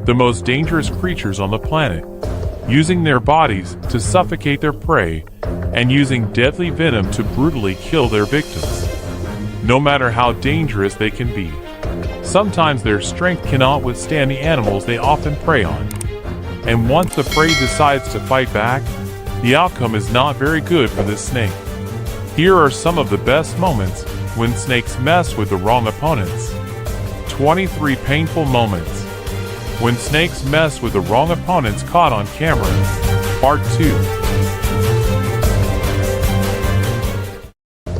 the most dangerous creatures on the planet, using their bodies to suffocate their prey and using deadly venom to brutally kill their victims. No matter how dangerous they can be, sometimes their strength cannot withstand the animals they often prey on. And once the prey decides to fight back, the outcome is not very good for this snake. Here are some of the best moments when snakes mess with the wrong opponents. 23 painful moments when snakes mess with the wrong opponents caught on camera. Part 2.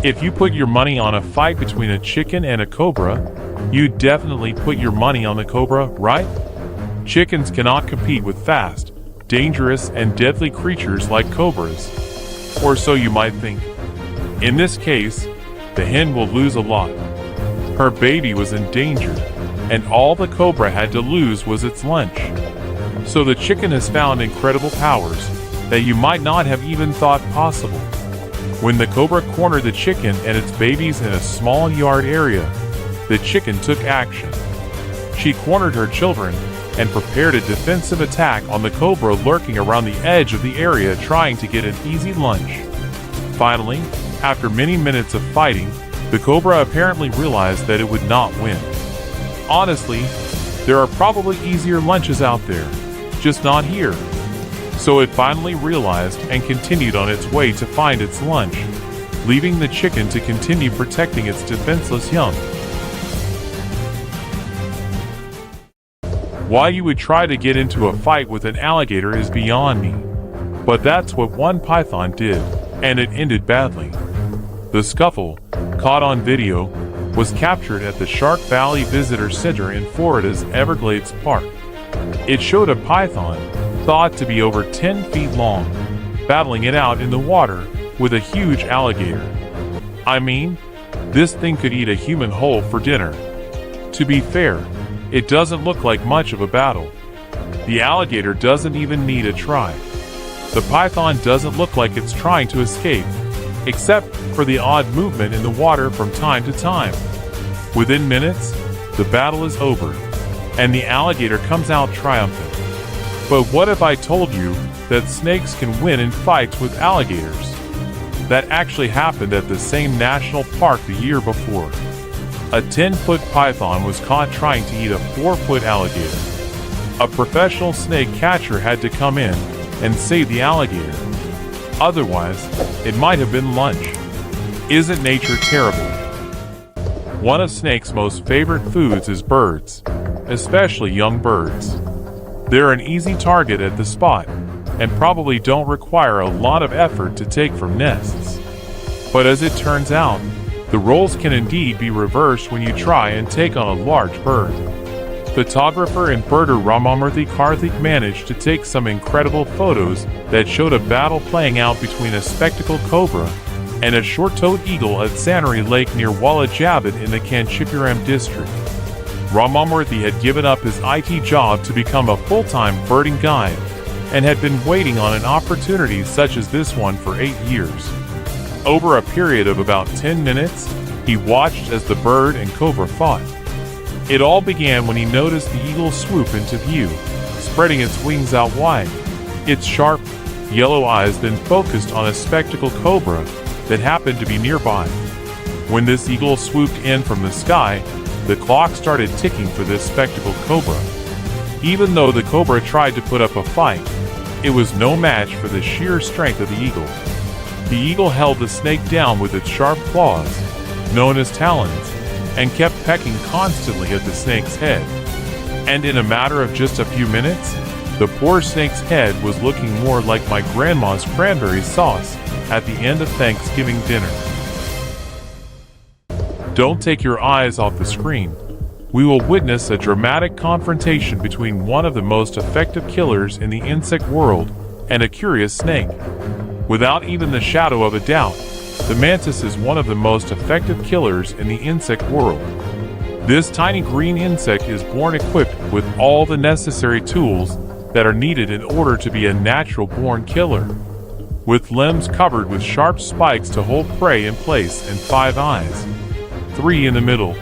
If you put your money on a fight between a chicken and a cobra, you definitely put your money on the cobra, right? Chickens cannot compete with fast, dangerous, and deadly creatures like cobras. Or so you might think. In this case, the hen will lose a lot. Her baby was in danger, and all the cobra had to lose was its lunch. So the chicken has found incredible powers that you might not have even thought possible. When the cobra cornered the chicken and its babies in a small yard area, the chicken took action. She cornered her children and prepared a defensive attack on the cobra lurking around the edge of the area trying to get an easy lunch. Finally, after many minutes of fighting, the cobra apparently realized that it would not win. Honestly, there are probably easier lunches out there, just not here. So it finally realized and continued on its way to find its lunch, leaving the chicken to continue protecting its defenseless young. Why you would try to get into a fight with an alligator is beyond me. But that's what one python did, and it ended badly. The scuffle, caught on video, was captured at the Shark Valley Visitor Center in Florida's Everglades Park. It showed a python, thought to be over 10 feet long, battling it out in the water with a huge alligator. I mean, this thing could eat a human whole for dinner. To be fair, it doesn't look like much of a battle. The alligator doesn't even need a try. The python doesn't look like it's trying to escape, except for the odd movement in the water from time to time. Within minutes, the battle is over, and the alligator comes out triumphant. But what if I told you that snakes can win in fights with alligators? That actually happened at the same national park the year before. A 10-foot python was caught trying to eat a 4-foot alligator. A professional snake catcher had to come in and save the alligator. Otherwise, it might have been lunch. Isn't nature terrible? One of snakes' most favorite foods is birds, especially young birds. They're an easy target at the spot, and probably don't require a lot of effort to take from nests. But as it turns out, the roles can indeed be reversed when you try and take on a large bird. Photographer and birder Ramamurthy Karthik managed to take some incredible photos that showed a battle playing out between a spectacled cobra and a short-toed eagle at Sanary Lake near Wallajabad in the Kanchipuram district. Ramamurthy had given up his IT job to become a full-time birding guide and had been waiting on an opportunity such as this one for 8 years. Over a period of about 10 minutes, he watched as the bird and cobra fought. It all began when he noticed the eagle swoop into view, spreading its wings out wide. Its sharp, yellow eyes then focused on a spectacled cobra that happened to be nearby. When this eagle swooped in from the sky, the clock started ticking for this spectacled cobra. Even though the cobra tried to put up a fight, it was no match for the sheer strength of the eagle. The eagle held the snake down with its sharp claws, known as talons, and kept pecking constantly at the snake's head. And in a matter of just a few minutes, the poor snake's head was looking more like my grandma's cranberry sauce at the end of Thanksgiving dinner. Don't take your eyes off the screen. We will witness a dramatic confrontation between one of the most effective killers in the insect world and a curious snake. Without even the shadow of a doubt, the mantis is one of the most effective killers in the insect world. This tiny green insect is born equipped with all the necessary tools that are needed in order to be a natural-born killer. With limbs covered with sharp spikes to hold prey in place and 5 eyes, 3 in the middle,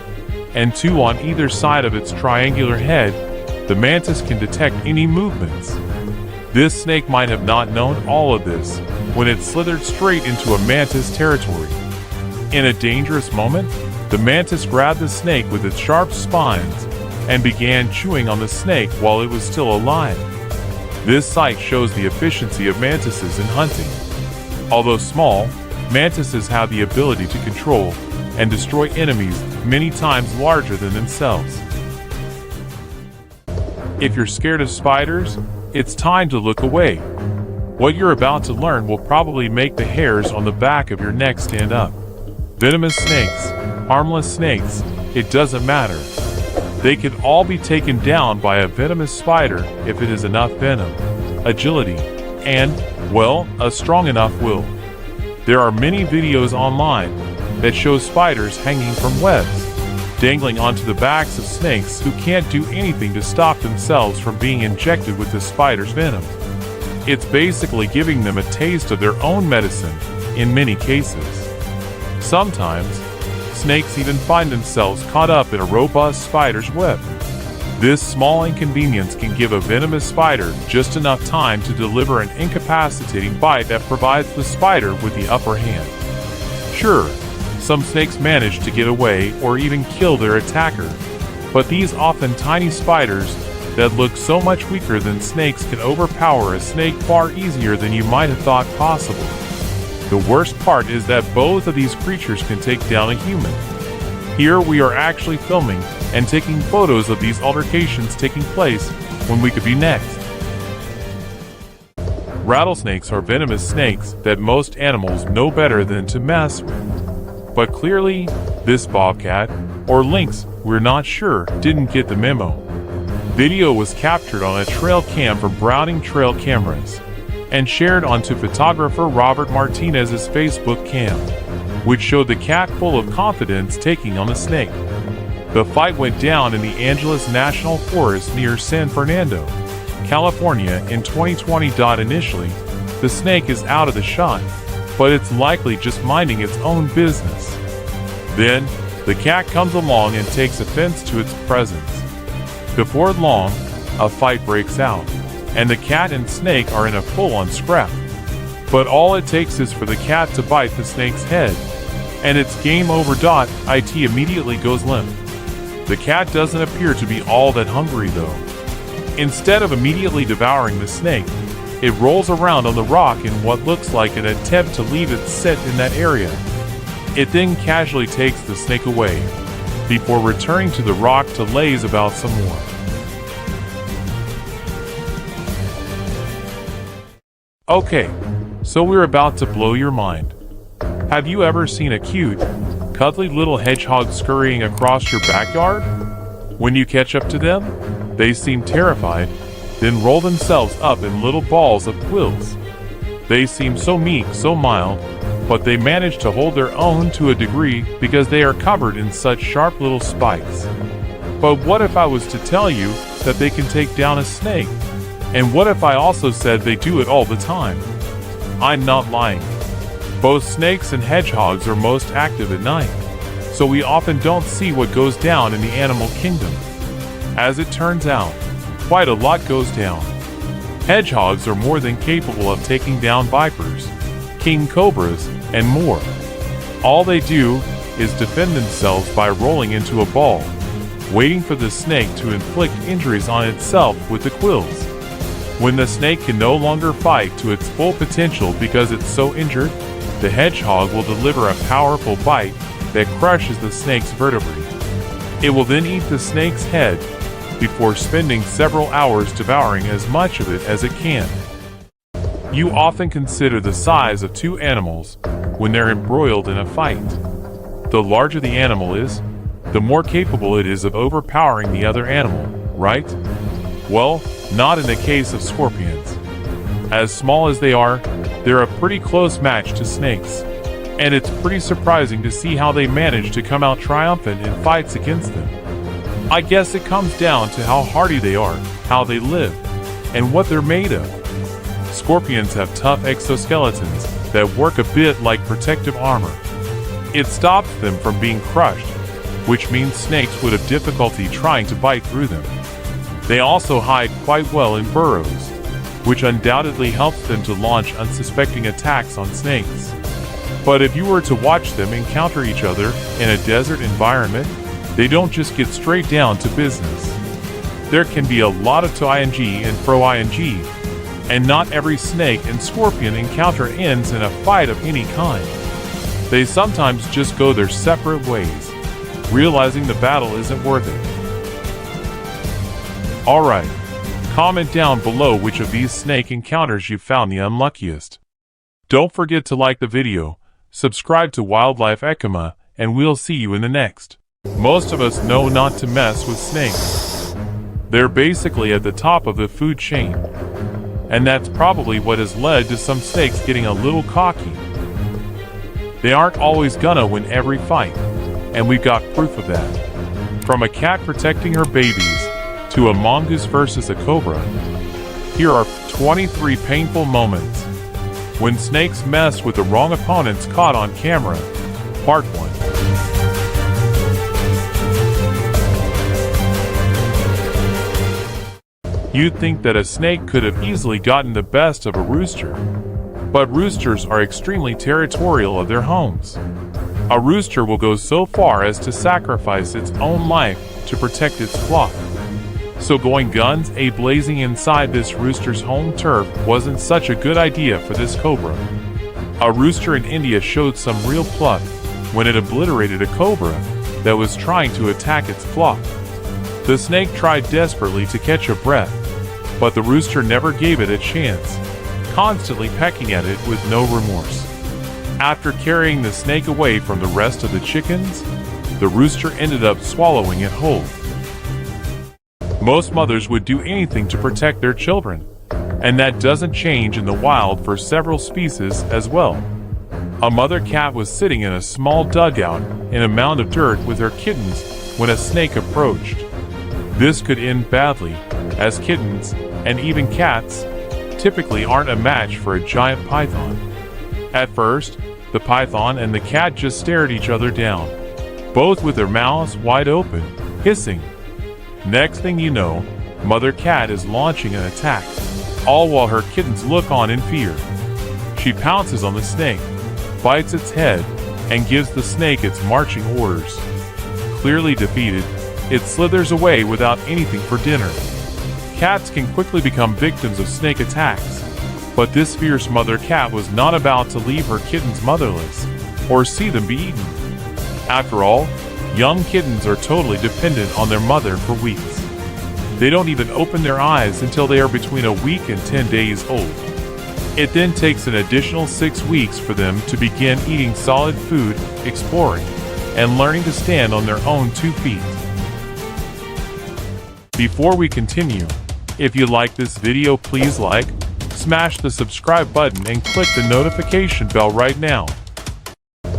and 2 on either side of its triangular head, the mantis can detect any movements. This snake might have not known all of this when it slithered straight into a mantis territory. In a dangerous moment, the mantis grabbed the snake with its sharp spines and began chewing on the snake while it was still alive. This sight shows the efficiency of mantises in hunting. Although small, mantises have the ability to control and destroy enemies many times larger than themselves. If you're scared of spiders, it's time to look away. What you're about to learn will probably make the hairs on the back of your neck stand up. Venomous snakes, harmless snakes, it doesn't matter. They could all be taken down by a venomous spider if it has enough venom, agility, and, well, a strong enough will. There are many videos online that show spiders hanging from webs, dangling onto the backs of snakes who can't do anything to stop themselves from being injected with the spider's venom. It's basically giving them a taste of their own medicine in many cases. Sometimes, snakes even find themselves caught up in a robust spider's web. This small inconvenience can give a venomous spider just enough time to deliver an incapacitating bite that provides the spider with the upper hand. Sure, some snakes manage to get away or even kill their attacker, but these often tiny spiders that look so much weaker than snakes can overpower a snake far easier than you might have thought possible. The worst part is that both of these creatures can take down a human. Here we are actually filming and taking photos of these altercations taking place when we could be next. Rattlesnakes are venomous snakes that most animals know better than to mess with. But clearly, this bobcat, or lynx, we're not sure, didn't get the memo. Video was captured on a trail cam from Browning Trail Cameras and shared onto photographer Robert Martinez's Facebook cam, which showed the cat full of confidence taking on the snake. The fight went down in the Angeles National Forest near San Fernando, California in 2020. Initially, the snake is out of the shot, but it's likely just minding its own business. Then, the cat comes along and takes offense to its presence. Before long, a fight breaks out, and the cat and snake are in a full-on scrap. But all it takes is for the cat to bite the snake's head, and it's game over. It immediately goes limp. The cat doesn't appear to be all that hungry though. Instead of immediately devouring the snake, it rolls around on the rock in what looks like an attempt to leave it sit in that area. It then casually takes the snake away, before returning to the rock to laze about some more. Okay, so we're about to blow your mind. Have you ever seen a cute, cuddly little hedgehog scurrying across your backyard? When you catch up to them, they seem terrified, then roll themselves up in little balls of quills. They seem so meek, so mild, but they manage to hold their own to a degree because they are covered in such sharp little spikes. But what if I was to tell you that they can take down a snake? And what if I also said they do it all the time? I'm not lying. Both snakes and hedgehogs are most active at night, so we often don't see what goes down in the animal kingdom. As it turns out, quite a lot goes down. Hedgehogs are more than capable of taking down vipers, king cobras, and more. All they do is defend themselves by rolling into a ball, waiting for the snake to inflict injuries on itself with the quills. When the snake can no longer fight to its full potential because it's so injured, the hedgehog will deliver a powerful bite that crushes the snake's vertebrae. It will then eat the snake's head before spending several hours devouring as much of it as it can. You often consider the size of two animals when they're embroiled in a fight. The larger the animal is, the more capable it is of overpowering the other animal, right? Well, not in the case of scorpions. As small as they are, they're a pretty close match to snakes, and it's pretty surprising to see how they manage to come out triumphant in fights against them. I guess it comes down to how hardy they are, how they live, and what they're made of. Scorpions have tough exoskeletons that work a bit like protective armor. It stops them from being crushed, which means snakes would have difficulty trying to bite through them. They also hide quite well in burrows, which undoubtedly helps them to launch unsuspecting attacks on snakes. But if you were to watch them encounter each other in a desert environment, they don't just get straight down to business. There can be a lot of to-ing and fro-ing, and not every snake and scorpion encounter ends in a fight of any kind. They sometimes just go their separate ways, realizing the battle isn't worth it. Alright, comment down below which of these snake encounters you found the unluckiest. Don't forget to like the video, subscribe to Wildlife Ecama, and we'll see you in the next. Most of us know not to mess with snakes. They're basically at the top of the food chain. And that's probably what has led to some snakes getting a little cocky. They aren't always gonna win every fight, and we've got proof of that. From a cat protecting her babies, to a mongoose versus a cobra, here are 23 painful moments when snakes mess with the wrong opponents caught on camera. Part 1. You'd think that a snake could have easily gotten the best of a rooster, but roosters are extremely territorial of their homes. A rooster will go so far as to sacrifice its own life to protect its flock. So going guns a-blazing inside this rooster's home turf wasn't such a good idea for this cobra. A rooster in India showed some real pluck when it obliterated a cobra that was trying to attack its flock. The snake tried desperately to catch a breath, but the rooster never gave it a chance, constantly pecking at it with no remorse. After carrying the snake away from the rest of the chickens, the rooster ended up swallowing it whole. Most mothers would do anything to protect their children, and that doesn't change in the wild for several species as well. A mother cat was sitting in a small dugout in a mound of dirt with her kittens when a snake approached. This could end badly, as kittens, and even cats, typically aren't a match for a giant python. At first, the python and the cat just stared each other down, both with their mouths wide open, hissing. Next thing you know, Mother Cat is launching an attack, all while her kittens look on in fear. She pounces on the snake, bites its head, and gives the snake its marching orders. Clearly defeated, it slithers away without anything for dinner. Cats can quickly become victims of snake attacks, but this fierce mother cat was not about to leave her kittens motherless, or see them be eaten. After all, young kittens are totally dependent on their mother for weeks. They don't even open their eyes until they are between a week and 10 days old. It then takes an additional 6 weeks for them to begin eating solid food, exploring, and learning to stand on their own 2 feet. Before we continue, if you like this video, please like, smash the subscribe button and click the notification bell right now.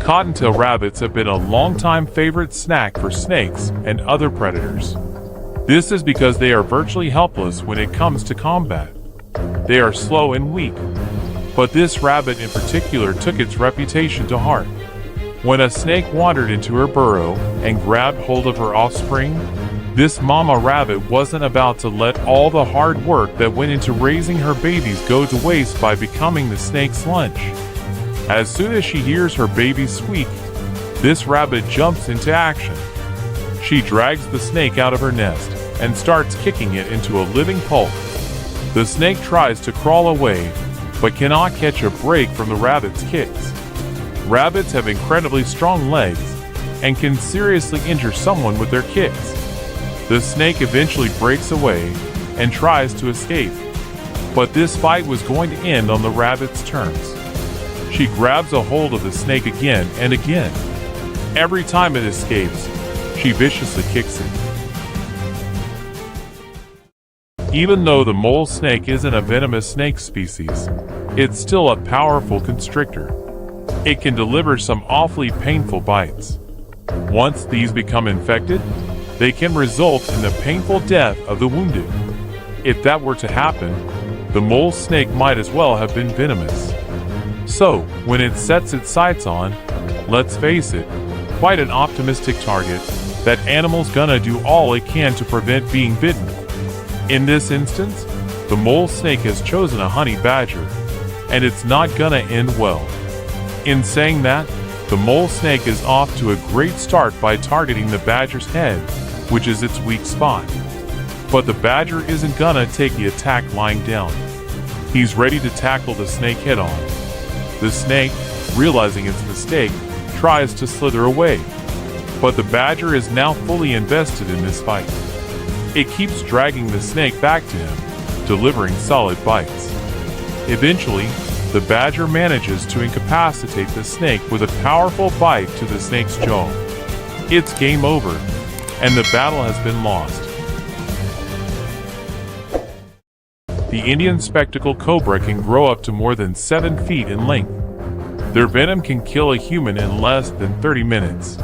Cottontail rabbits have been a long-time favorite snack for snakes and other predators. This is because they are virtually helpless when it comes to combat. They are slow and weak, but this rabbit in particular took its reputation to heart. When a snake wandered into her burrow and grabbed hold of her offspring, this mama rabbit wasn't about to let all the hard work that went into raising her babies go to waste by becoming the snake's lunch. As soon as she hears her baby squeak, this rabbit jumps into action. She drags the snake out of her nest and starts kicking it into a living pulp. The snake tries to crawl away, but cannot catch a break from the rabbit's kicks. Rabbits have incredibly strong legs and can seriously injure someone with their kicks. The snake eventually breaks away and tries to escape, but this fight was going to end on the rabbit's terms. She grabs a hold of the snake again and again. Every time it escapes, she viciously kicks it. Even though the mole snake isn't a venomous snake species, it's still a powerful constrictor. It can deliver some awfully painful bites. Once these become infected, they can result in the painful death of the wounded. If that were to happen, the mole snake might as well have been venomous. So, when it sets its sights on, let's face it, quite an optimistic target, that animal's gonna do all it can to prevent being bitten. In this instance, the mole snake has chosen a honey badger, and it's not gonna end well. In saying that, the mole snake is off to a great start by targeting the badger's head, which is its weak spot. But the badger isn't gonna take the attack lying down. He's ready to tackle the snake head-on. The snake, realizing its mistake, tries to slither away, but the badger is now fully invested in this fight. It keeps dragging the snake back to him, delivering solid bites. Eventually, the badger manages to incapacitate the snake with a powerful bite to the snake's jaw. It's game over, and the battle has been lost. The Indian spectacle cobra can grow up to more than 7 feet in length. Their venom can kill a human in less than 30 minutes.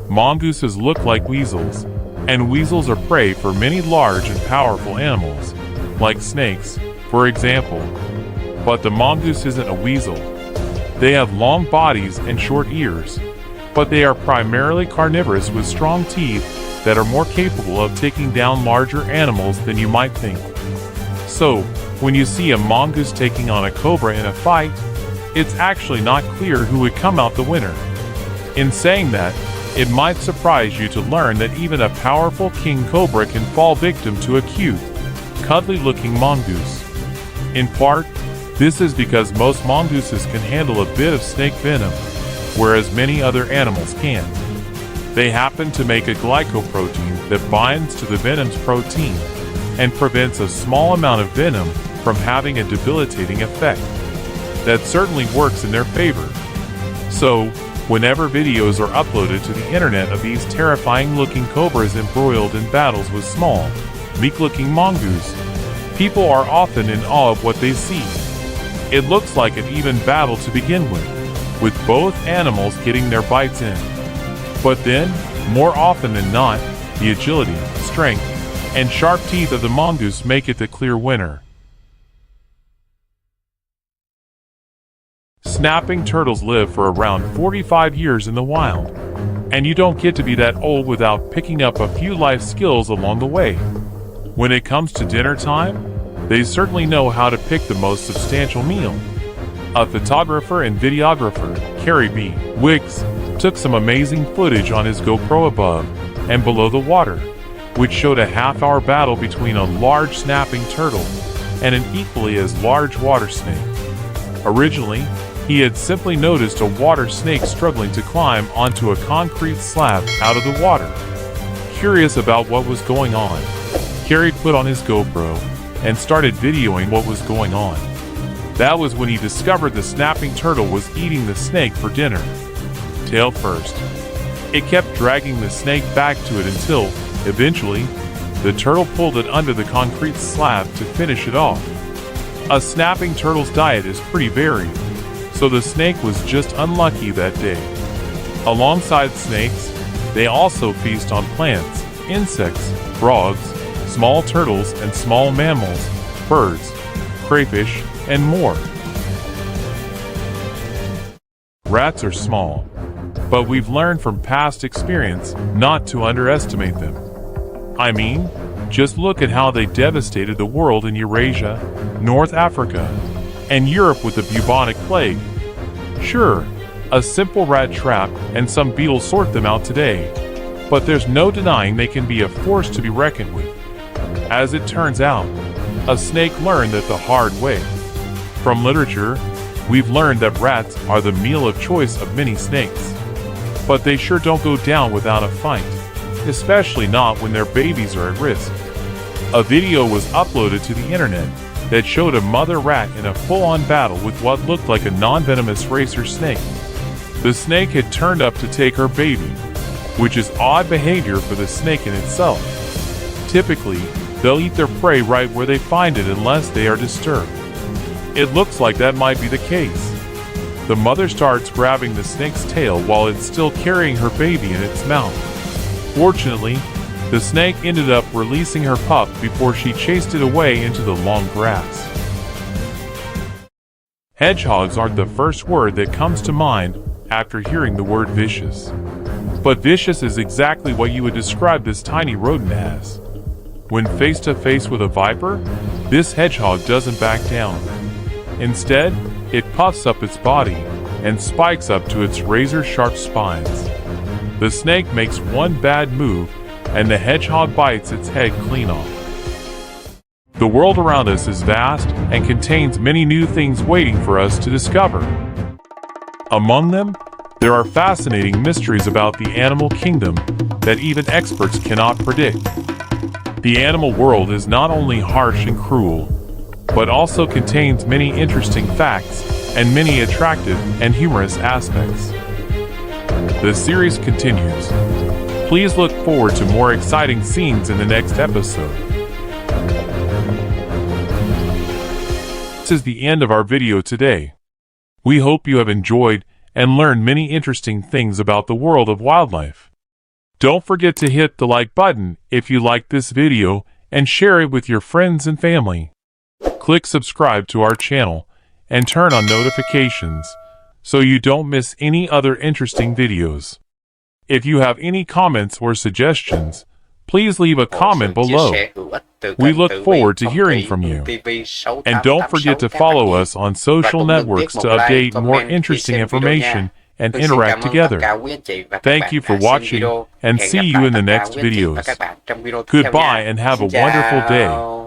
Mongooses look like weasels, and weasels are prey for many large and powerful animals, like snakes, for example. But the mongoose isn't a weasel. They have long bodies and short ears, but they are primarily carnivorous with strong teeth that are more capable of taking down larger animals than you might think. So, when you see a mongoose taking on a cobra in a fight, it's actually not clear who would come out the winner. In saying that, it might surprise you to learn that even a powerful king cobra can fall victim to a cute, cuddly-looking mongoose. In part, this is because most mongooses can handle a bit of snake venom, whereas many other animals can't. They happen to make a glycoprotein that binds to the venom's protein and prevents a small amount of venom from having a debilitating effect. That certainly works in their favor. So, whenever videos are uploaded to the internet of these terrifying-looking cobras embroiled in battles with small, meek-looking mongoose, people are often in awe of what they see. It looks like an even battle to begin with both animals getting their bites in. But then, more often than not, the agility, strength, and sharp teeth of the mongoose make it the clear winner. Snapping turtles live for around 45 years in the wild, and you don't get to be that old without picking up a few life skills along the way. When it comes to dinner time, they certainly know how to pick the most substantial meal. A photographer and videographer, Carrie B. Wicks, took some amazing footage on his GoPro above and below the water, which showed a half-hour battle between a large snapping turtle and an equally as large water snake. Originally, he had simply noticed a water snake struggling to climb onto a concrete slab out of the water. Curious about what was going on, Carrie put on his GoPro and started videoing what was going on. That was when he discovered the snapping turtle was eating the snake for dinner. Tail first. It kept dragging the snake back to it until, eventually, the turtle pulled it under the concrete slab to finish it off. A snapping turtle's diet is pretty varied, so the snake was just unlucky that day. Alongside snakes, they also feast on plants, insects, frogs, small turtles and small mammals, birds, crayfish, and more. Rats are small, but we've learned from past experience not to underestimate them. I mean, just look at how they devastated the world in Eurasia, North Africa, and Europe with the bubonic plague. Sure, a simple rat trap and some beetles sort them out today, but there's no denying they can be a force to be reckoned with. As it turns out, a snake learned that the hard way. From literature, we've learned that rats are the meal of choice of many snakes. But they sure don't go down without a fight, especially not when their babies are at risk. A video was uploaded to the internet that showed a mother rat in a full-on battle with what looked like a non-venomous racer snake. The snake had turned up to take her baby, which is odd behavior for the snake in itself. Typically, they'll eat their prey right where they find it unless they are disturbed. It looks like that might be the case. The mother starts grabbing the snake's tail while it's still carrying her baby in its mouth. Fortunately, the snake ended up releasing her pup before she chased it away into the long grass. Hedgehogs aren't the first word that comes to mind after hearing the word vicious. But vicious is exactly what you would describe this tiny rodent as. When face to face with a viper, this hedgehog doesn't back down. Instead, it puffs up its body and spikes up to its razor-sharp spines. The snake makes one bad move, and the hedgehog bites its head clean off. The world around us is vast and contains many new things waiting for us to discover. Among them, there are fascinating mysteries about the animal kingdom that even experts cannot predict. The animal world is not only harsh and cruel, but also contains many interesting facts and many attractive and humorous aspects. The series continues. Please look forward to more exciting scenes in the next episode. This is the end of our video today. We hope you have enjoyed and learned many interesting things about the world of wildlife. Don't forget to hit the like button if you liked this video and share it with your friends and family. Click subscribe to our channel and turn on notifications so you don't miss any other interesting videos. If you have any comments or suggestions, please leave a comment below. We look forward to hearing from you. And don't forget to follow us on social networks to update more interesting information and interact together. Thank you for watching and see you in the next videos. Goodbye and have a wonderful day.